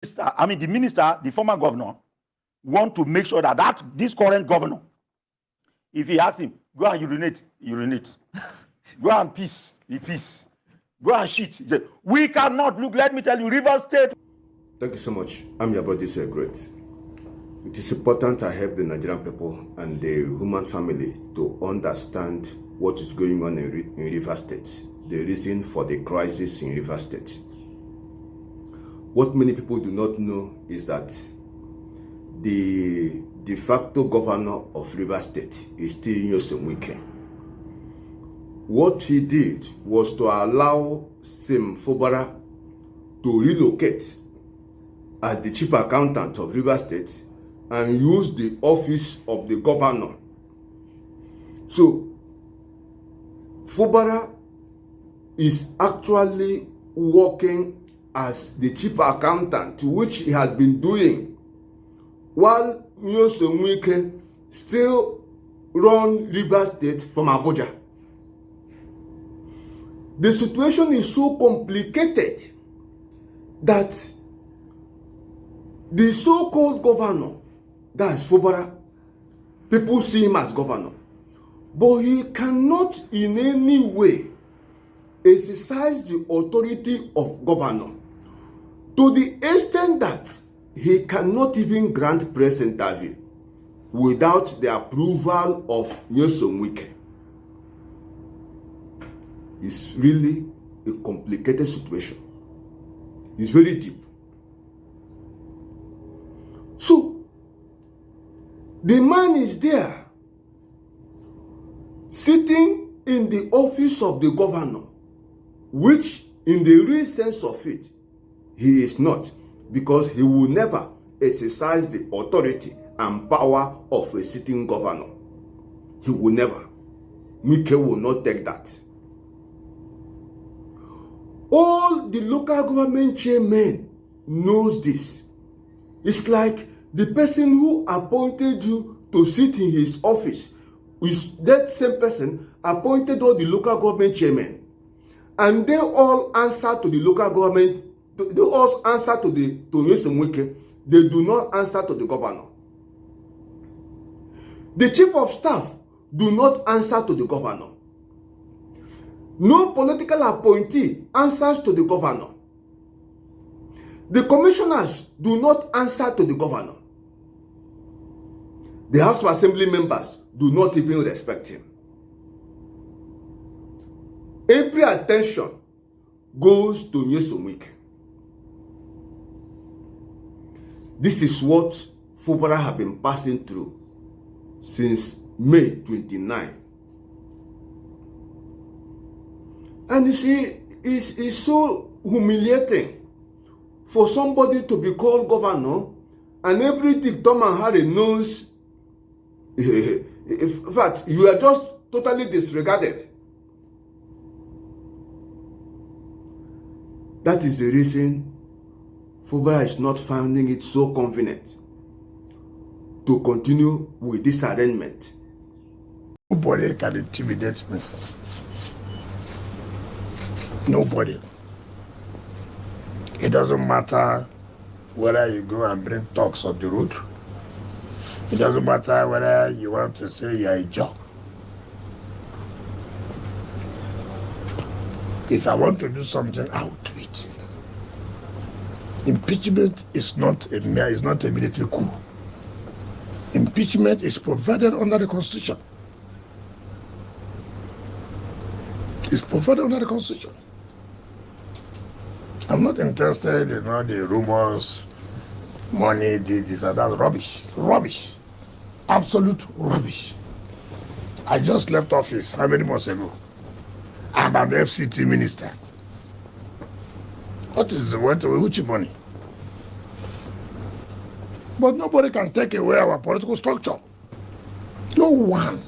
the minister, the former governor, want to make sure that this current governor, if he asks him, go and urinate, urinate. Go and piss, he piss. Go and shit. He said, we cannot. Look, let me tell you, Rivers State. Thank you so much. I'm your brother, Great. It is important I help the Nigerian people and the human family to understand what is going on in Rivers State, the reason for the crisis in Rivers State. What many people do not know is that the de facto governor of Rivers State is still Wike. What he did was to allow Fubara to relocate as the chief accountant of Rivers State and use the office of the governor. So, Fubara is actually working as the chief accountant, which he had been doing, while Wike still run Rivers State from Abuja. The situation is so complicated that the so-called governor, that is Fubara, people see him as governor, but he cannot in any way exercise the authority of governor to the extent that he cannot even grant press interview without the approval of Wike. It's really a complicated situation. It's very deep. So, the man is there, sitting in the office of the governor, which in the real sense of it, he is not, because he will never exercise the authority and power of a sitting governor. He will never. Wike will not take that. All the local government chairmen knows this. It's like the person who appointed you to sit in his office is that same person appointed all the local government chairmen, and they all answer to the local government. They all answer to Wike. They do not answer to the governor. The chief of staff do not answer to the governor. No political appointee answers to the governor. The commissioners do not answer to the governor. The House of Assembly members do not even respect him. Every attention goes to Wike. This is what Fubara have been passing through since May 29. And you see, it's so humiliating for somebody to be called governor, and everything Tom and Harry knows. In fact, you are just totally disregarded. That is the reason Fubara is not finding it so convenient to continue with this arrangement. Nobody can intimidate me. Nobody. It doesn't matter whether you go and bring talks on the road. It doesn't matter whether you want to say you're a job. If I want to do something, I will do it. Impeachment is not immediately cool. Impeachment is provided under the Constitution. It's provided under the Constitution. I'm not interested in all the rumors, money, this and that. Rubbish. Rubbish. Absolute rubbish. I just left office how many months ago? I'm an FCT minister. Which money? But nobody can take away our political structure. No one.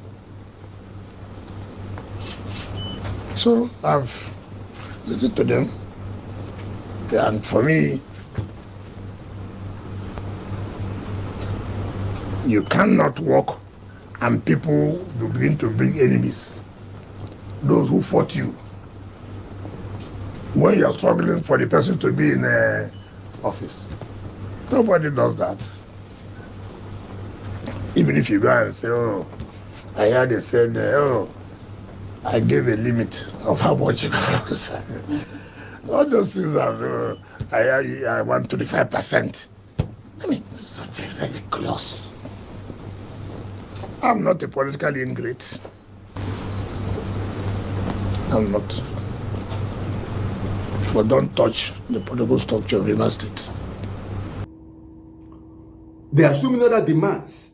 So I've listened to them. And for me, you cannot walk and people will begin to bring enemies. Those who fought you. When you are struggling for the person to be in office. Nobody does that. Even if you go and say, oh, I heard they said, oh, I gave a limit of how much you can say. All those things are, I want 25%. I mean, such ridiculous. I'm not a political ingrate. I'm not. But don't touch the political structure of Rivers State. There are so many other demands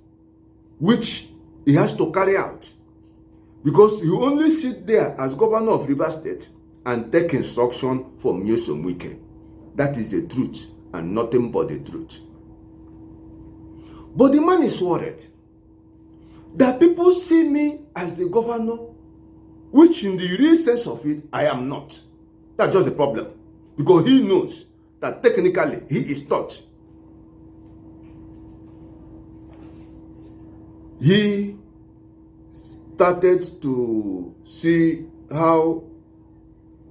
which he has to carry out, because he only sit there as governor of Rivers State and take instruction from Nyesom Wike. That is the truth and nothing but the truth. But the man is worried that people see me as the governor, which in the real sense of it, I am not. That's just the problem. Because he knows that technically he is not. He started to see how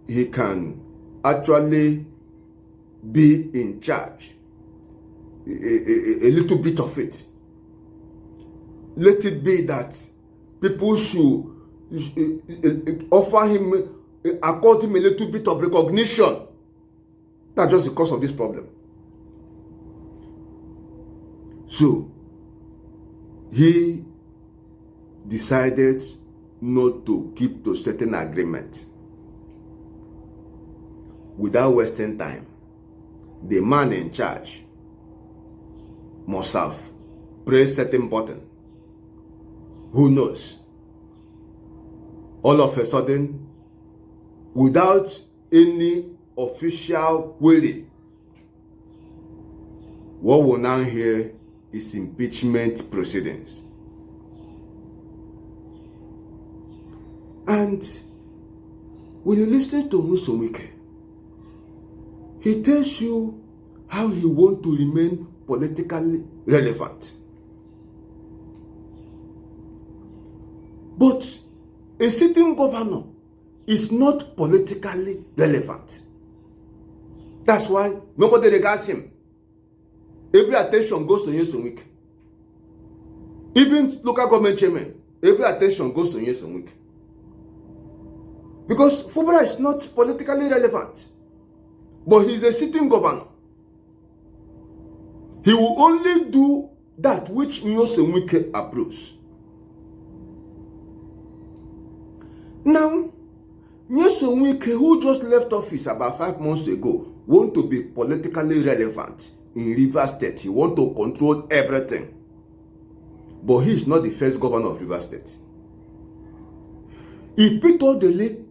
he can actually be in charge. A little bit of it. Let it be that people should offer him, accord him a little bit of recognition. That's just the cause of this problem. So, he decided not to keep to certain agreement. Without wasting time, the man in charge must have pressed certain button. Who knows? All of a sudden, without any official query, what we'll now hear is impeachment proceedings. And when you listen to Nyesom Wike, he tells you how he wants to remain politically relevant. But a sitting governor is not politically relevant. That's why nobody regards him. Every attention goes to Nyesom Wike. Even local government chairman, every attention goes to Nyesom Wike. Because Fubara is not politically relevant. But he's a sitting governor. He will only do that which Nyesom Wike approves. Now, Nyesom Wike, who just left office about 5 months ago, want to be politically relevant in Rivers State. He want to control everything. But he is not the first governor of Rivers State. If Peter Dele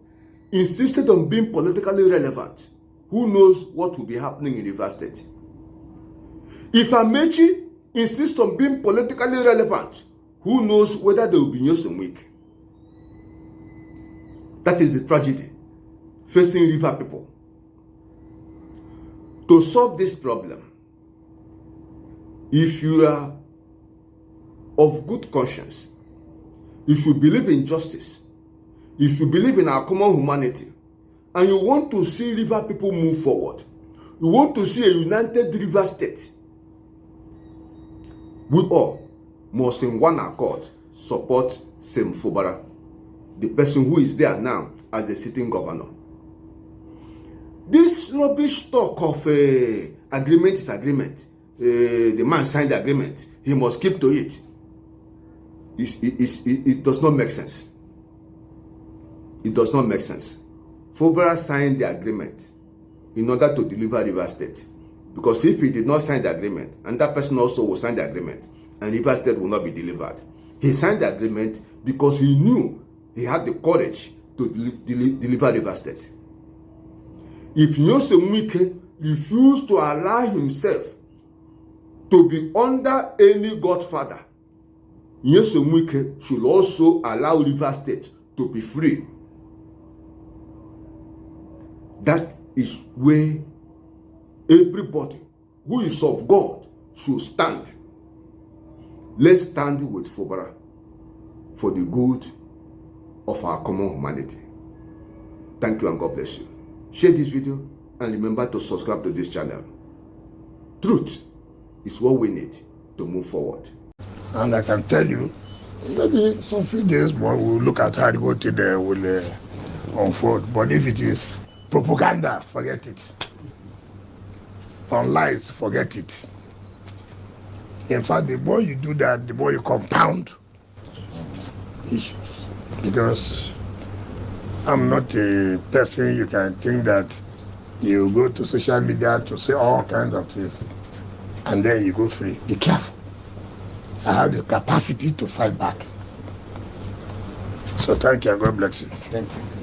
insisted on being politically relevant, who knows what will be happening in Rivers State? If Amechi insists on being politically relevant, who knows whether there will be Nyesom Wike? That is the tragedy facing river people. To solve this problem, if you are of good conscience, if you believe in justice, if you believe in our common humanity, and you want to see river people move forward, you want to see a united River State, we all must in one accord support Sam Fubara, the person who is there now as the sitting governor. This rubbish talk of agreement is agreement. The man signed the agreement. He must keep to it. It does not make sense. It does not make sense. Fubara signed the agreement in order to deliver River State. Because if he did not sign the agreement, and that person also will sign the agreement, and River State will not be delivered. He signed the agreement because he knew he had the courage to deliver River State. If Nyesom Wike refused to allow himself to be under any godfather, Nyesom Wike should also allow River State to be free. That is where everybody who is of God should stand. Let's stand with Fubara for the good of our common humanity. Thank you and God bless you. Share this video and remember to subscribe to this channel. Truth is what we need to move forward. And I can tell you, maybe some few days more, we'll look at how the whole thing will unfold. But if it is propaganda, forget it. On lies, forget it. In fact, the more you do that, the more you compound issues. Because I'm not a person you can think that you go to social media to say all kinds of things and then you go free. Be careful. I have the capacity to fight back. So thank you and God bless you. Thank you.